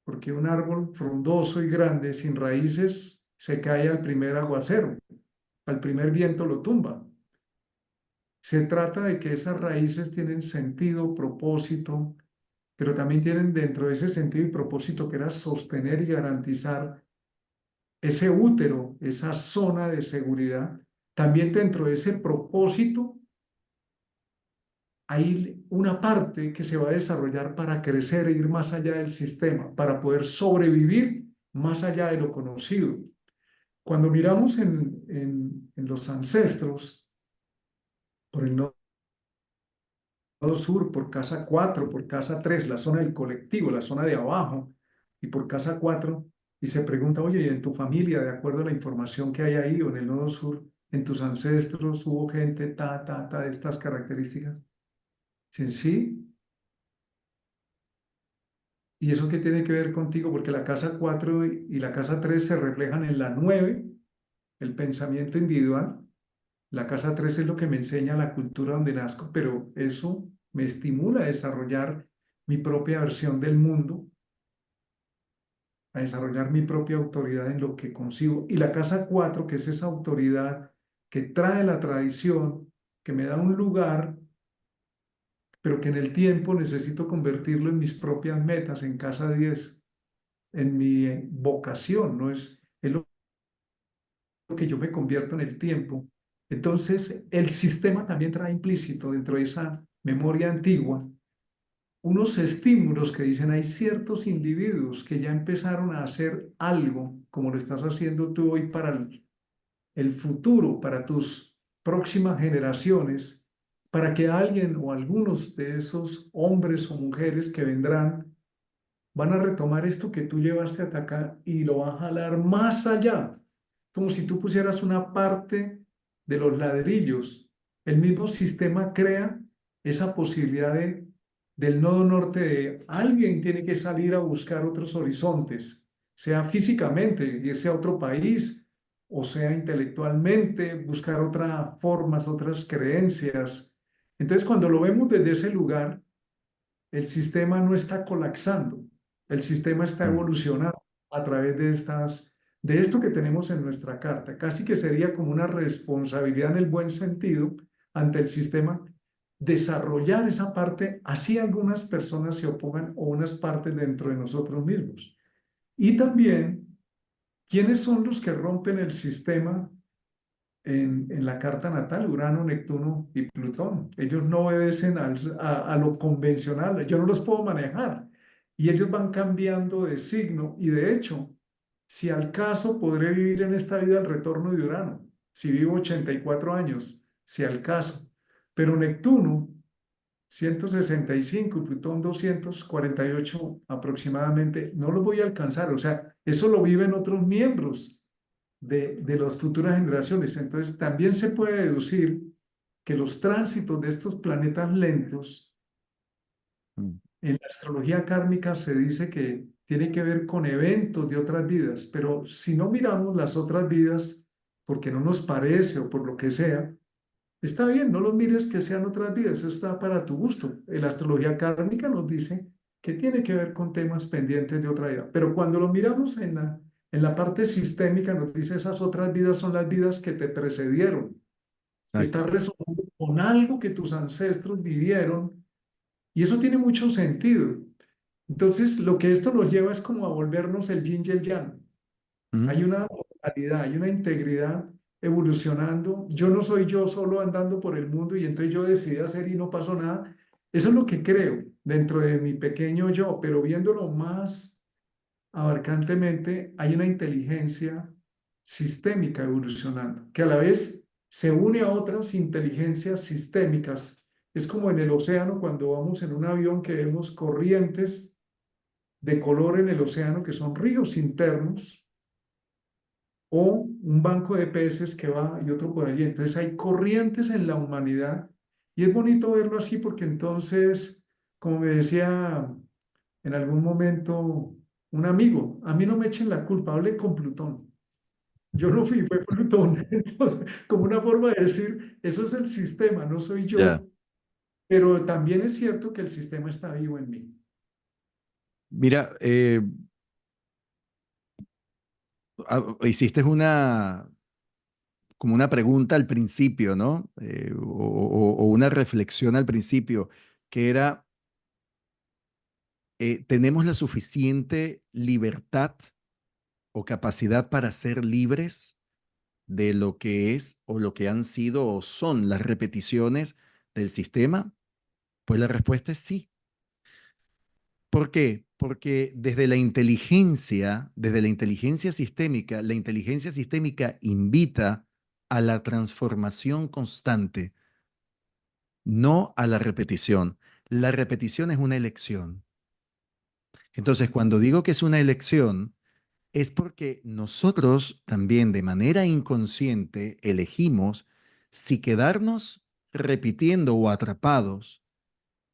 porque un árbol frondoso y grande sin raíces se cae al primer aguacero, al primer viento lo tumba. Se trata de que esas raíces tienen sentido, propósito, pero también tienen dentro de ese sentido y propósito que era sostener y garantizar ese útero, esa zona de seguridad. También dentro de ese propósito hay una parte que se va a desarrollar para crecer e ir más allá del sistema, para poder sobrevivir más allá de lo conocido. Cuando miramos en los ancestros, por el nodo sur, por casa 4, por casa 3, la zona del colectivo, la zona de abajo, y por casa 4, y se pregunta, oye, ¿y en tu familia, de acuerdo a la información que hay ahí, o en el nodo sur, en tus ancestros hubo gente, de estas características? Dicen, sí. ¿Y eso qué tiene que ver contigo? Porque la casa 4 y la casa 3 se reflejan en la 9, el pensamiento individual. La casa 3 es lo que me enseña la cultura donde nazco, pero eso me estimula a desarrollar mi propia versión del mundo, a desarrollar mi propia autoridad en lo que concibo. Y la casa 4, que es esa autoridad que trae la tradición, que me da un lugar, pero que en el tiempo necesito convertirlo en mis propias metas, en casa 10, en mi vocación, ¿no? Es lo que yo me convierto en el tiempo. Entonces, el sistema también trae implícito dentro de esa memoria antigua unos estímulos que dicen hay ciertos individuos que ya empezaron a hacer algo, como lo estás haciendo tú hoy para el futuro, para tus próximas generaciones, para que alguien o algunos de esos hombres o mujeres que vendrán van a retomar esto que tú llevaste hasta acá y lo van a jalar más allá, como si tú pusieras una parte de los ladrillos. El mismo sistema crea esa posibilidad del nodo norte de alguien tiene que salir a buscar otros horizontes, sea físicamente, irse a otro país, o sea intelectualmente, buscar otras formas, otras creencias. Entonces, cuando lo vemos desde ese lugar, el sistema no está colapsando, el sistema está Mm. evolucionando a través de esto que tenemos en nuestra carta. Casi que sería como una responsabilidad en el buen sentido ante el sistema desarrollar esa parte, así algunas personas se opongan o unas partes dentro de nosotros mismos. Y también, ¿quiénes son los que rompen el sistema en la carta natal, Urano, Neptuno y Plutón? Ellos no obedecen a lo convencional, yo no los puedo manejar y ellos van cambiando de signo y de hecho, si al caso podré vivir en esta vida el retorno de Urano, si vivo 84 años, si al caso, pero Neptuno 165 y Plutón 248 aproximadamente, no los voy a alcanzar, o sea, eso lo viven otros miembros de las futuras generaciones. Entonces, también se puede deducir que los tránsitos de estos planetas lentos, Mm. en la astrología kármica se dice que tiene que ver con eventos de otras vidas, pero si no miramos las otras vidas, porque no nos parece o por lo que sea, está bien, no los mires que sean otras vidas, eso está para tu gusto. La astrología kármica nos dice que tiene que ver con temas pendientes de otra vida, pero cuando lo miramos en la parte sistémica nos dice esas otras vidas son las vidas que te precedieron. Exacto. Estás resonando con algo que tus ancestros vivieron y eso tiene mucho sentido. Entonces, lo que esto nos lleva es como a volvernos el yin y el yang. Mm. Hay una totalidad, hay una integridad evolucionando. Yo no soy yo solo andando por el mundo y entonces yo decidí hacer y no pasó nada. Eso es lo que creo dentro de mi pequeño yo, pero viéndolo más abarcantemente, hay una inteligencia sistémica evolucionando, que a la vez se une a otras inteligencias sistémicas. Es como en el océano cuando vamos en un avión que vemos corrientes de color en el océano que son ríos internos o un banco de peces que va y otro por allí. Entonces hay corrientes en la humanidad y es bonito verlo así porque entonces, como me decía en algún momento un amigo, a mí no me echen la culpa, hable con Plutón. Yo no fui, fue Plutón. Entonces, como una forma de decir, eso es el sistema, no soy Ya. yo, pero también es cierto que el sistema está vivo en mí. Mira, hiciste como una pregunta al principio, ¿no? O una reflexión al principio, que era, ¿tenemos la suficiente libertad o capacidad para ser libres de lo que es o lo que han sido o son las repeticiones del sistema? Pues la respuesta es sí. ¿Por qué? Porque desde la inteligencia sistémica, la inteligencia sistémica invita a la transformación constante, no a la repetición. La repetición es una elección. Entonces, cuando digo que es una elección, es porque nosotros también de manera inconsciente elegimos si quedarnos repitiendo o atrapados,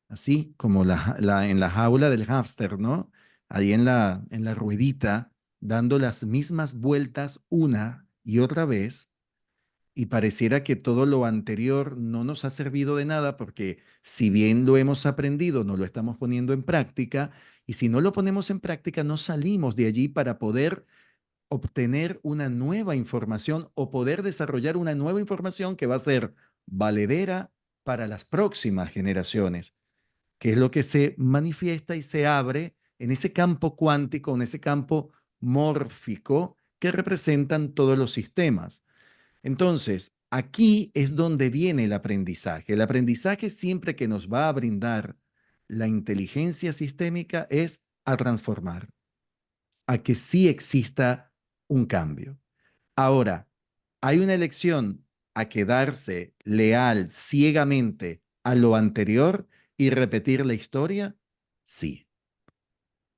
así como en la jaula del hámster, ¿no? Ahí en la ruedita, dando las mismas vueltas una y otra vez, y pareciera que todo lo anterior no nos ha servido de nada porque si bien lo hemos aprendido, no lo estamos poniendo en práctica, y si no lo ponemos en práctica, no salimos de allí para poder obtener una nueva información o poder desarrollar una nueva información que va a ser valedera para las próximas generaciones, que es lo que se manifiesta y se abre en ese campo cuántico, en ese campo mórfico que representan todos los sistemas. Entonces, aquí es donde viene el aprendizaje. El aprendizaje siempre que nos va a brindar la inteligencia sistémica es a transformar, a que sí exista un cambio. Ahora, hay una elección a quedarse leal ciegamente a lo anterior y repetir la historia, sí.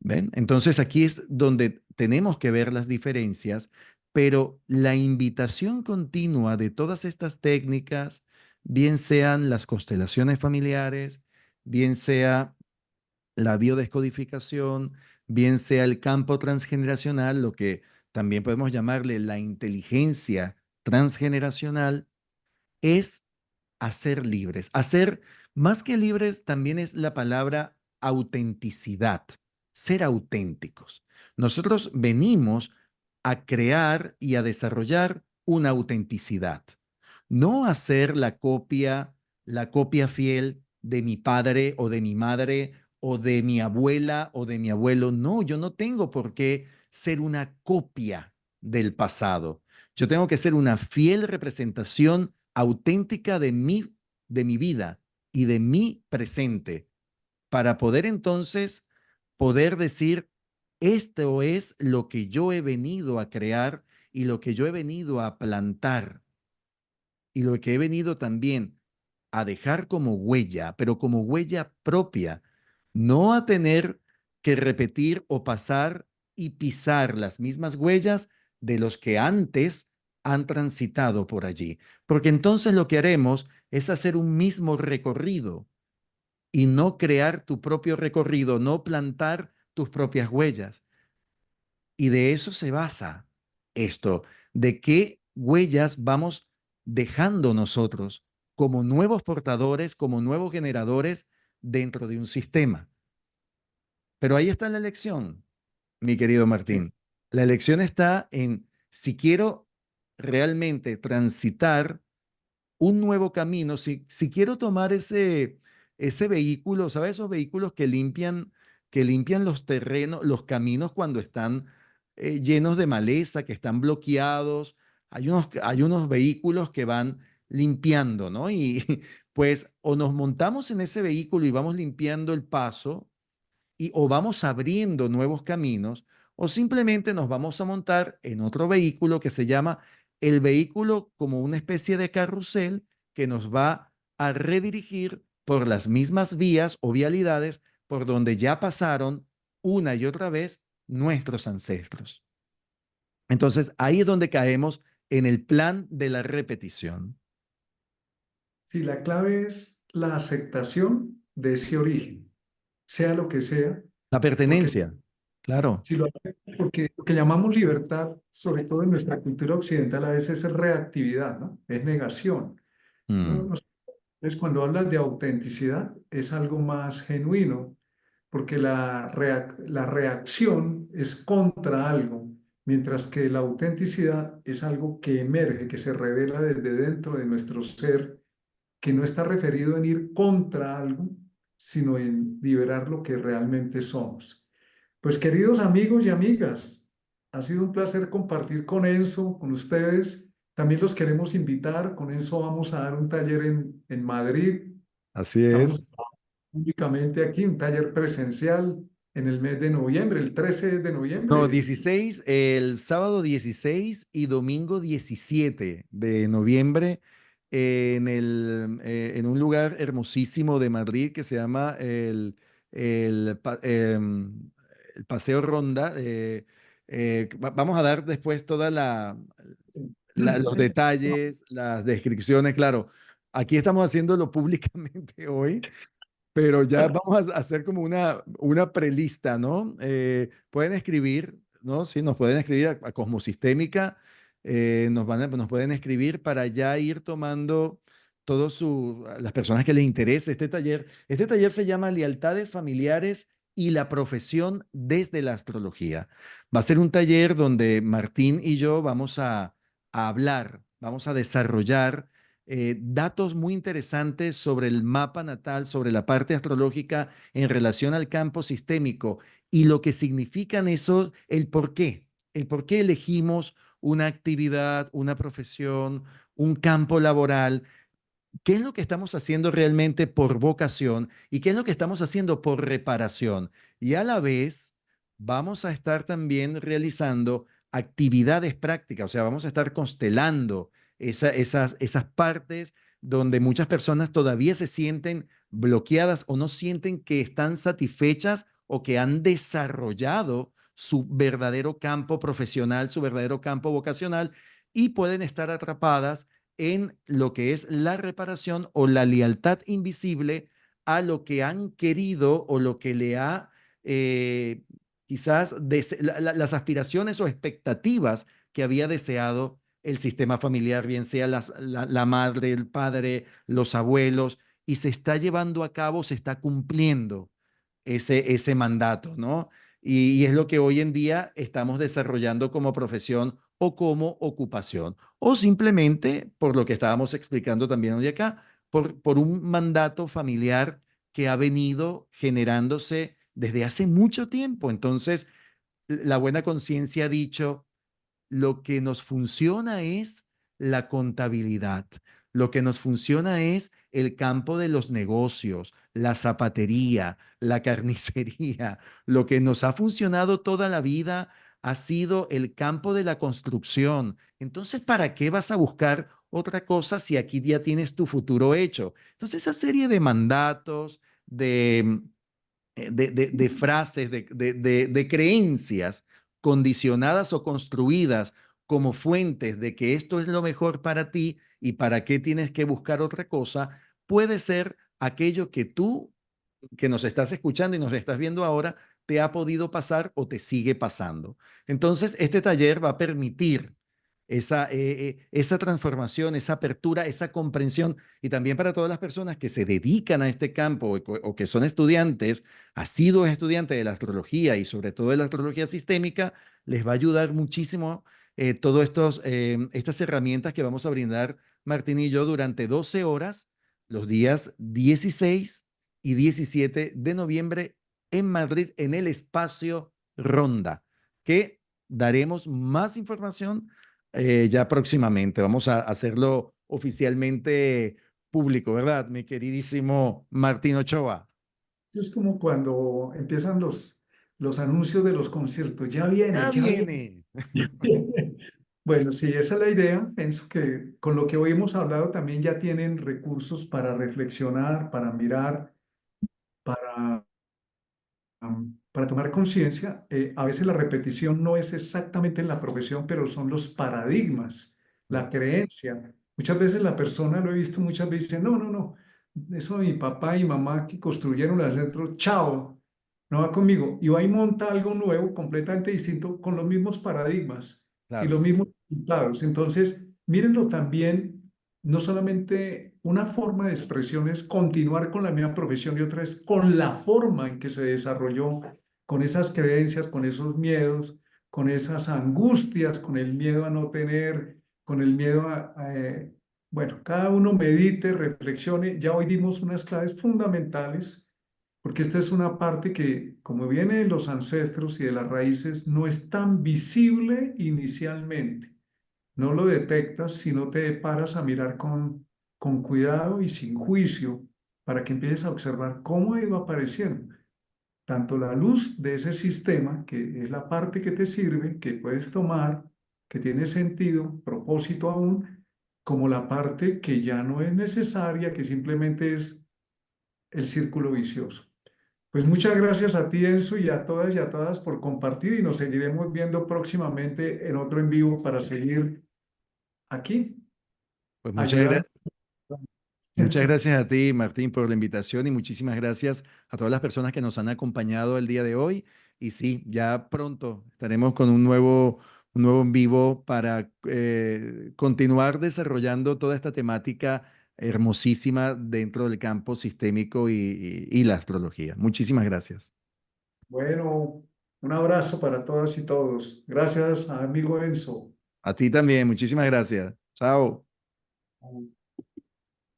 ¿Ven? Entonces aquí es donde tenemos que ver las diferencias, pero la invitación continua de todas estas técnicas, bien sean las constelaciones familiares, bien sea la biodescodificación, bien sea el campo transgeneracional, lo que también podemos llamarle la inteligencia transgeneracional, es hacer libres. Hacer más que libres también es la palabra autenticidad, ser auténticos. Nosotros venimos a crear y a desarrollar una autenticidad, no hacer la copia fiel de mi padre o de mi madre o de mi abuela o de mi abuelo. No, yo no tengo por qué ser una copia del pasado. Yo tengo que ser una fiel representación auténtica de mi vida y de mi presente para poder entonces poder decir, esto es lo que yo he venido a crear y lo que yo he venido a plantar y lo que he venido también a dejar como huella, pero como huella propia, no a tener que repetir o pasar y pisar las mismas huellas de los que antes han transitado por allí. Porque entonces lo que haremos es hacer un mismo recorrido y no crear tu propio recorrido, no plantar tus propias huellas. Y de eso se basa esto, de qué huellas vamos dejando nosotros como nuevos portadores, como nuevos generadores dentro de un sistema. Pero ahí está la elección, mi querido Sí. Martín. La elección está en si quiero realmente transitar un nuevo camino, si quiero tomar ese vehículo, ¿sabes? Esos vehículos que limpian los terrenos, los caminos cuando están llenos de maleza, que están bloqueados. Hay unos vehículos que van limpiando, ¿no? Y pues o nos montamos en ese vehículo y vamos limpiando el paso o vamos abriendo nuevos caminos o simplemente nos vamos a montar en otro vehículo que se llama el vehículo como una especie de carrusel que nos va a redirigir por las mismas vías o vialidades por donde ya pasaron una y otra vez nuestros ancestros. Entonces ahí es donde caemos en el plan de la repetición. Sí, la clave es la aceptación de ese origen, sea lo que sea, La porque pertenencia, claro. si lo porque lo que llamamos libertad, sobre todo en nuestra cultura occidental, a veces es reactividad, ¿no? Es negación. No, Mm, no. Entonces, cuando hablas de autenticidad, es algo más genuino, porque la reacción es contra algo, mientras que la autenticidad es algo que emerge, que se revela desde dentro de nuestro ser, que no está referido en ir contra algo, sino en liberar lo que realmente somos. Pues queridos amigos y amigas, ha sido un placer compartir con Enzo, con ustedes. También los queremos invitar. Con Enzo vamos a dar un taller en Madrid. así Estamos es. públicamente aquí, un taller presencial en el mes de noviembre, el 13 de No, noviembre. 16, el sábado 16 y domingo 17 de noviembre en un lugar hermosísimo de Madrid que se llama el Paseo Ronda. Vamos a dar después toda Sí. los Es- detalles, las descripciones. Claro, aquí estamos haciéndolo públicamente hoy. Pero ya vamos a hacer como una prelista, ¿no? Pueden escribir, ¿no? Sí, nos pueden escribir a Cosmosistémica, nos pueden escribir para ya ir tomando las personas que les interese este taller. Este taller se llama Lealtades Familiares y la Profesión desde la Astrología. Va a ser un taller donde Martín y yo vamos a hablar, vamos a desarrollar datos muy interesantes sobre el mapa natal, sobre la parte astrológica en relación al campo sistémico y lo que significan eso, el por qué elegimos una actividad, una profesión, un campo laboral, qué es lo que estamos haciendo realmente por vocación y qué es lo que estamos haciendo por reparación. Y a la vez vamos a estar también realizando actividades prácticas, o sea, vamos a estar constelando esas partes donde muchas personas todavía se sienten bloqueadas o no sienten que están satisfechas o que han desarrollado su verdadero campo profesional, su verdadero campo vocacional y pueden estar atrapadas en lo que es la reparación o la lealtad invisible a lo que han querido o lo que le ha quizás las aspiraciones o expectativas que había deseado el sistema familiar, bien sea la madre, el padre, los abuelos, y se está llevando a cabo, se está cumpliendo ese mandato, ¿no? Y es lo que hoy en día estamos desarrollando como profesión o como ocupación, o simplemente por lo que estábamos explicando también hoy acá, por un mandato familiar que ha venido generándose desde hace mucho tiempo. Entonces, la buena conciencia ha dicho, lo que nos funciona es la contabilidad, lo que nos funciona es el campo de los negocios, la zapatería, la carnicería, lo que nos ha funcionado toda la vida ha sido el campo de la construcción. Entonces, ¿para qué vas a buscar otra cosa si aquí ya tienes tu futuro hecho? Entonces, esa serie de mandatos, de frases, de creencias condicionadas o construidas como fuentes de que esto es lo mejor para ti y para qué tienes que buscar otra cosa, puede ser aquello que tú, que nos estás escuchando y nos estás viendo ahora, te ha podido pasar o te sigue pasando. Entonces, este taller va a permitir esa transformación, esa apertura, esa comprensión, y también para todas las personas que se dedican a este campo o que son estudiantes, asiduos estudiantes de la astrología y sobre todo de la astrología sistémica, les va a ayudar muchísimo todas estas herramientas que vamos a brindar Martín y yo durante 12 horas, los días 16 y 17 de noviembre en Madrid, en el espacio Ronda, que daremos más información ya próximamente. Vamos a hacerlo oficialmente público, ¿verdad, mi queridísimo Martín Ochoa? Es como cuando empiezan los anuncios de los conciertos. Ya viene, Ya ya viene. viene. Bueno, sí, esa es la idea. Pienso que con lo que hoy hemos hablado también ya tienen recursos para reflexionar, para mirar, para para tomar conciencia. A veces la repetición no es exactamente en la profesión, pero son los paradigmas, la creencia. Muchas veces la persona, lo he visto muchas veces, dice, no, no, no, eso mi papá y mamá que construyeron el centro, chao, no va conmigo. Y va y monta algo nuevo, completamente distinto, con los mismos paradigmas y Claro, los mismos resultados. Entonces, mírenlo también. No solamente una forma de expresión es continuar con la misma profesión y otra es con la forma en que se desarrolló, con esas creencias, con esos miedos, con esas angustias, con el miedo a no tener, con el miedo bueno, cada uno medite, reflexione. Ya hoy dimos unas claves fundamentales, porque esta es una parte que, como viene de los ancestros y de las raíces, no es tan visible inicialmente. No lo detectas si no te paras a mirar con cuidado y sin juicio para que empieces a observar cómo ha ido apareciendo tanto la luz de ese sistema, que es la parte que te sirve, que puedes tomar, que tiene sentido, propósito aún, como la parte que ya no es necesaria, que simplemente es el círculo vicioso. Pues muchas gracias a ti, Enzo, y a todas por compartir y nos seguiremos viendo próximamente en otro en vivo para seguir aquí pues ayudando. muchas gracias a ti, Martín, por la invitación y muchísimas gracias a todas las personas que nos han acompañado el día de hoy. Y sí, ya pronto estaremos con un nuevo en vivo para continuar desarrollando toda esta temática hermosísima dentro del campo sistémico y la astrología. Muchísimas gracias. Bueno, un abrazo para todas y todos. Gracias, amigo Enzo. A ti también, muchísimas gracias. Chao.